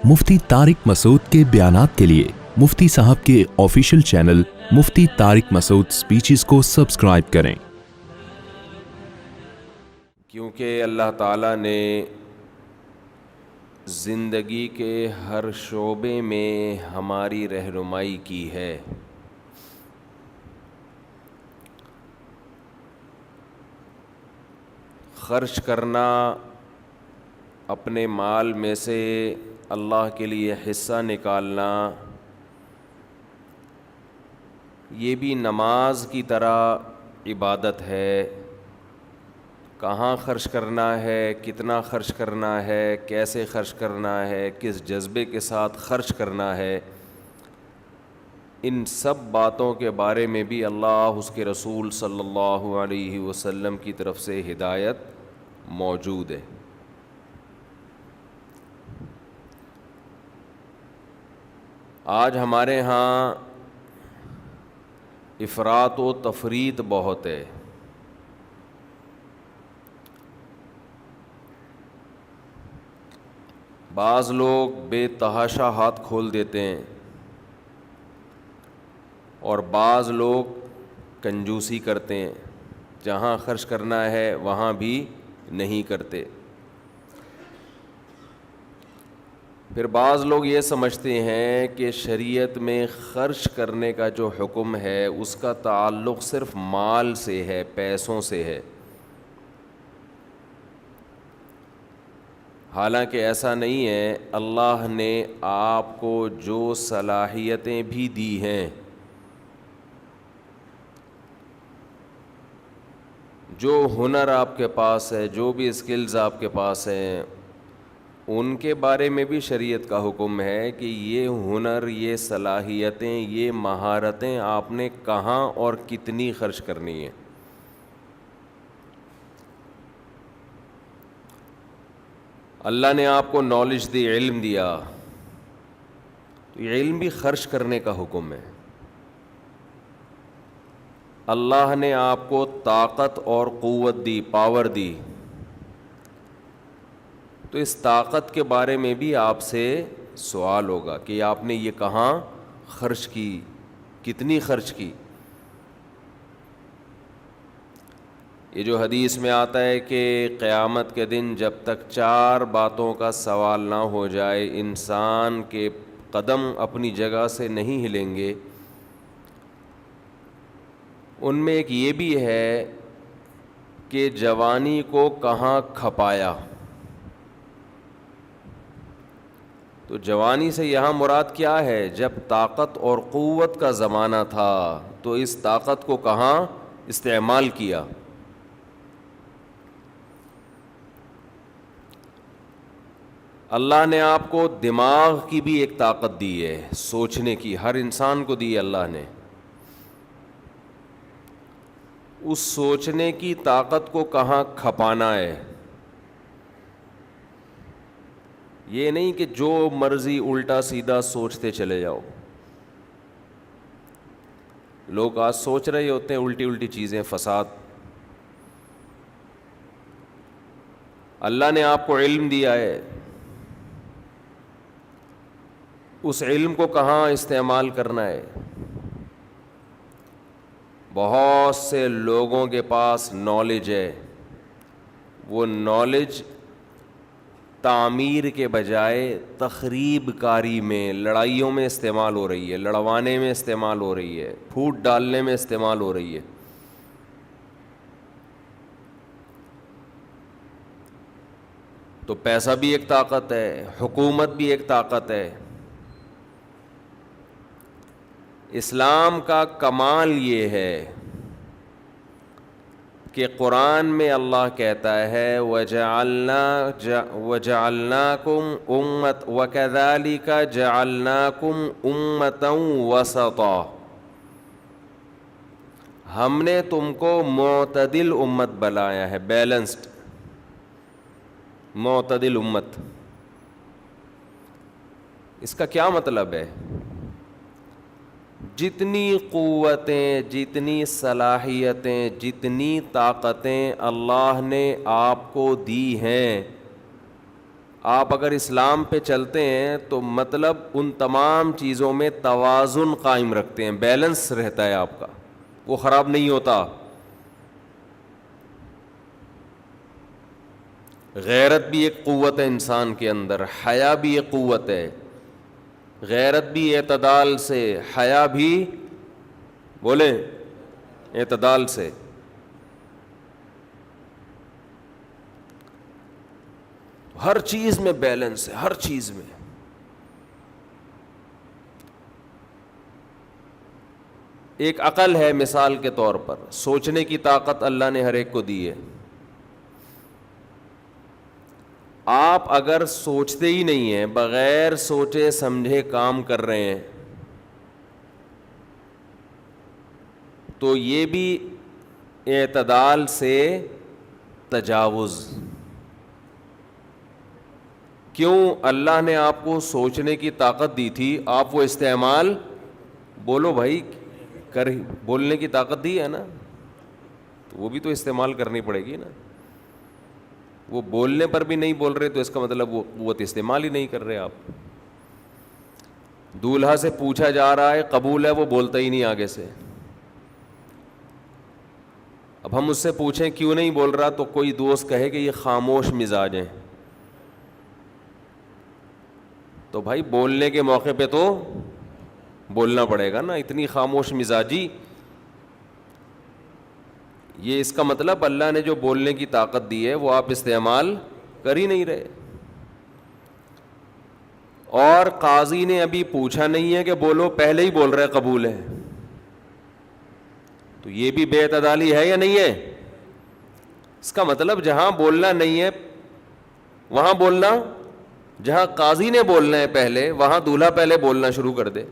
مفتی طارق مسعود کے بیانات کے لیے مفتی صاحب کے آفیشیل چینل مفتی طارق مسعود سپیچز کو سبسکرائب کریں۔ کیونکہ اللہ تعالیٰ نے زندگی کے ہر شعبے میں ہماری رہنمائی کی ہے۔ خرچ کرنا، اپنے مال میں سے اللہ کے لیے حصہ نکالنا، یہ بھی نماز کی طرح عبادت ہے۔ کہاں خرچ کرنا ہے، کتنا خرچ کرنا ہے، کیسے خرچ کرنا ہے، کس جذبے کے ساتھ خرچ کرنا ہے، ان سب باتوں کے بارے میں بھی اللہ، اس کے رسول صلی اللہ علیہ وسلم کی طرف سے ہدایت موجود ہے۔ آج ہمارے ہاں افراط و تفریط بہت ہے۔ بعض لوگ بے تحاشا ہاتھ کھول دیتے ہیں اور بعض لوگ کنجوسی کرتے ہیں، جہاں خرچ کرنا ہے وہاں بھی نہیں کرتے۔ پھر بعض لوگ یہ سمجھتے ہیں کہ شریعت میں خرچ کرنے کا جو حکم ہے اس کا تعلق صرف مال سے ہے، پیسوں سے ہے۔ حالانکہ ایسا نہیں ہے۔ اللہ نے آپ کو جو صلاحیتیں بھی دی ہیں، جو ہنر آپ کے پاس ہے، جو بھی اسکلز آپ کے پاس ہیں، ان کے بارے میں بھی شریعت کا حکم ہے کہ یہ ہنر، یہ صلاحیتیں، یہ مہارتیں آپ نے کہاں اور کتنی خرچ کرنی ہیں۔ اللہ نے آپ کو نالج دی، علم دیا، تو یہ علم بھی خرچ کرنے کا حکم ہے۔ اللہ نے آپ کو طاقت اور قوت دی، پاور دی، تو اس طاقت کے بارے میں بھی آپ سے سوال ہوگا کہ آپ نے یہ کہاں خرچ کی، کتنی خرچ کی۔ یہ جو حدیث میں آتا ہے کہ قیامت کے دن جب تک 4 باتوں کا سوال نہ ہو جائے، انسان کے قدم اپنی جگہ سے نہیں ہلیں گے۔ ان میں ایک یہ بھی ہے کہ جوانی کو کہاں کھپایا۔ تو جوانی سے یہاں مراد کیا ہے؟ جب طاقت اور قوت کا زمانہ تھا تو اس طاقت کو کہاں استعمال کیا۔ اللہ نے آپ کو دماغ کی بھی ایک طاقت دی ہے، سوچنے کی، ہر انسان کو دی ہے اللہ نے۔ اس سوچنے کی طاقت کو کہاں کھپانا ہے۔ یہ نہیں کہ جو مرضی الٹا سیدھا سوچتے چلے جاؤ۔ لوگ آج سوچ رہے ہوتے ہیں الٹی الٹی چیزیں، فساد۔ اللہ نے آپ کو علم دیا ہے، اس علم کو کہاں استعمال کرنا ہے۔ بہت سے لوگوں کے پاس نالج ہے، وہ نالج تعمیر کے بجائے تخریب کاری میں، لڑائیوں میں استعمال ہو رہی ہے، لڑوانے میں استعمال ہو رہی ہے، پھوٹ ڈالنے میں استعمال ہو رہی ہے۔ تو پیسہ بھی ایک طاقت ہے، حکومت بھی ایک طاقت ہے۔ اسلام کا کمال یہ ہے کہ قرآن میں اللہ کہتا ہے وَجَعَلْنَاكُمْ وَكَذَلِكَ جَعَلْنَاكُمْ أُمَّةً وَسَطًا، ہم نے تم کو معتدل امت بنایا ہے، بیلنسڈ معتدل امت۔ اس کا کیا مطلب ہے؟ جتنی قوتیں، جتنی صلاحیتیں، جتنی طاقتیں اللہ نے آپ کو دی ہیں، آپ اگر اسلام پہ چلتے ہیں تو مطلب ان تمام چیزوں میں توازن قائم رکھتے ہیں, بیلنس رہتا ہے آپ کا, وہ خراب نہیں ہوتا. غیرت بھی ایک قوت ہے انسان کے اندر, حیا بھی ایک قوت ہے. غیرت بھی اعتدال سے, حیا بھی بولیں اعتدال سے. ہر چیز میں بیلنس ہے, ہر چیز میں. ایک عقل ہے مثال کے طور پر, سوچنے کی طاقت اللہ نے ہر ایک کو دی ہے. آپ اگر سوچتے ہی نہیں ہیں, بغیر سوچے سمجھے کام کر رہے ہیں, تو یہ بھی اعتدال سے تجاوز. کیوں؟ اللہ نے آپ کو سوچنے کی طاقت دی تھی, آپ وہ استعمال, بولو بھائی, بولنے کی طاقت دی ہے نا, تو وہ بھی تو استعمال کرنی پڑے گی نا. وہ بولنے پر بھی نہیں بول رہے تو اس کا مطلب وہ قوت استعمال ہی نہیں کر رہے آپ. دولہا سے پوچھا جا رہا ہے, قبول ہے, وہ بولتا ہی نہیں آگے سے. اب ہم اس سے پوچھیں کیوں نہیں بول رہا, تو کوئی دوست کہے کہ یہ خاموش مزاج ہیں. تو بھائی بولنے کے موقع پہ تو بولنا پڑے گا نا, اتنی خاموش مزاجی. یہ اس کا مطلب اللہ نے جو بولنے کی طاقت دی ہے وہ آپ استعمال کر ہی نہیں رہے. اور قاضی نے ابھی پوچھا نہیں ہے کہ بولو, پہلے ہی بول رہے قبول ہے, تو یہ بھی بے اعتدالی ہے یا نہیں ہے؟ اس کا مطلب جہاں بولنا نہیں ہے وہاں بولنا, جہاں قاضی نے بولنا ہے پہلے وہاں دولہا پہلے بولنا شروع کر دے.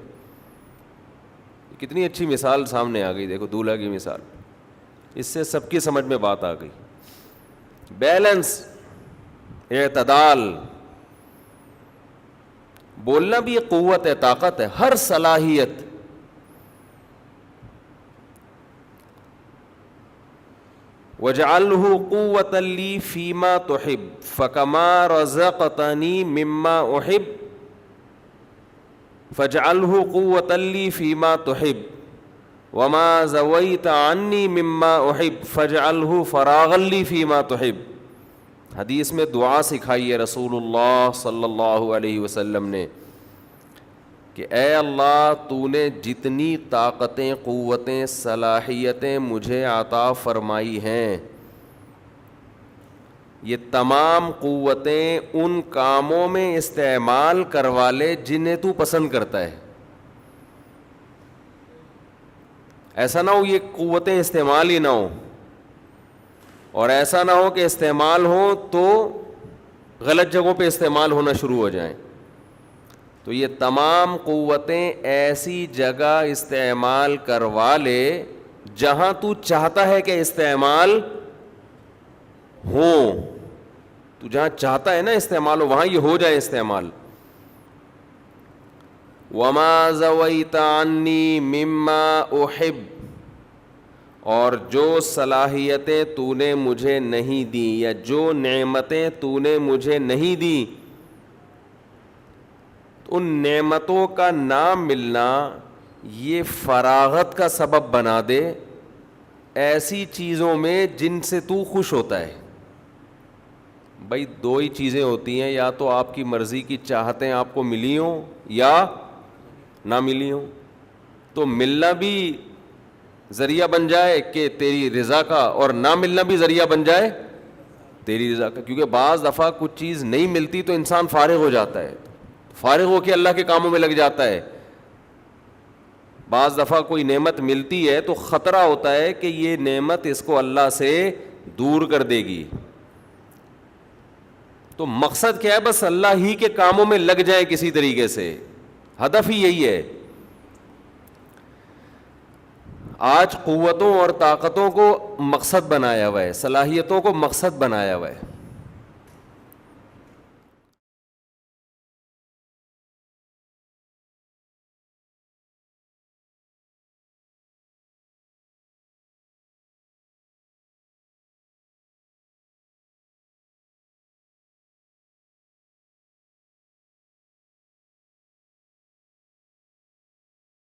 کتنی اچھی مثال سامنے آ گئی, دیکھو دولہا کی مثال, اس سے سب کی سمجھ میں بات آ گئی. بیلنس, اعتدال. بولنا بھی ایک قوت ہے, طاقت ہے, ہر صلاحیت. وَاجْعَلْهُ قُوَّةً لِّي فِيمَا تُحِبُّ فَكَمَا رَزَقْتَنِي مِمَّا أُحِبُّ فَاجْعَلْهُ قُوَّةً لِّي فِيمَا تُحِبُّ وَمَا زَوَيْتَ عَنِّي مِمَّا أُحِبُّ فَاجْعَلْهُ فَرَاغًا لِّي فِيمَا تُحِبُّ. حدیث میں دعا سکھائی ہے رسول اللہ صلی اللہ علیہ وسلم نے کہ اے اللہ, تو نے جتنی طاقتیں, قوتیں, صلاحیتیں مجھے عطا فرمائی ہیں, یہ تمام قوتیں ان کاموں میں استعمال کروا لے جنہیں تو پسند کرتا ہے. ایسا نہ ہو یہ قوتیں استعمال ہی نہ ہو, اور ایسا نہ ہو کہ استعمال ہو تو غلط جگہوں پہ استعمال ہونا شروع ہو جائیں. تو یہ تمام قوتیں ایسی جگہ استعمال کروا لے جہاں تو چاہتا ہے کہ استعمال ہو. تو جہاں چاہتا ہے نا استعمال ہو, وہاں یہ ہو جائے استعمال. وَمَا زَوَيْتَ عَنِّي مِمَّا أُحِبُّ, اور جو صلاحیتیں تو نے مجھے نہیں دی یا جو نعمتیں تو نے مجھے نہیں دی, ان نعمتوں کا نہ ملنا یہ فراغت کا سبب بنا دے ایسی چیزوں میں جن سے تو خوش ہوتا ہے. بھائی دو ہی چیزیں ہوتی ہیں, یا تو آپ کی مرضی کی چاہتیں آپ کو ملی ہوں یا نہ ملی ہوں. تو ملنا بھی ذریعہ بن جائے کہ تیری رضا کا, اور نہ ملنا بھی ذریعہ بن جائے تیری رضا کا. کیونکہ بعض دفعہ کچھ چیز نہیں ملتی تو انسان فارغ ہو جاتا ہے, فارغ ہو کے اللہ کے کاموں میں لگ جاتا ہے. بعض دفعہ کوئی نعمت ملتی ہے تو خطرہ ہوتا ہے کہ یہ نعمت اس کو اللہ سے دور کر دے گی. تو مقصد کیا ہے؟ بس اللہ ہی کے کاموں میں لگ جائے کسی طریقے سے, ہدف ہی یہی ہے. آج قوتوں اور طاقتوں کو مقصد بنایا ہوا ہے, صلاحیتوں کو مقصد بنایا ہوا ہے.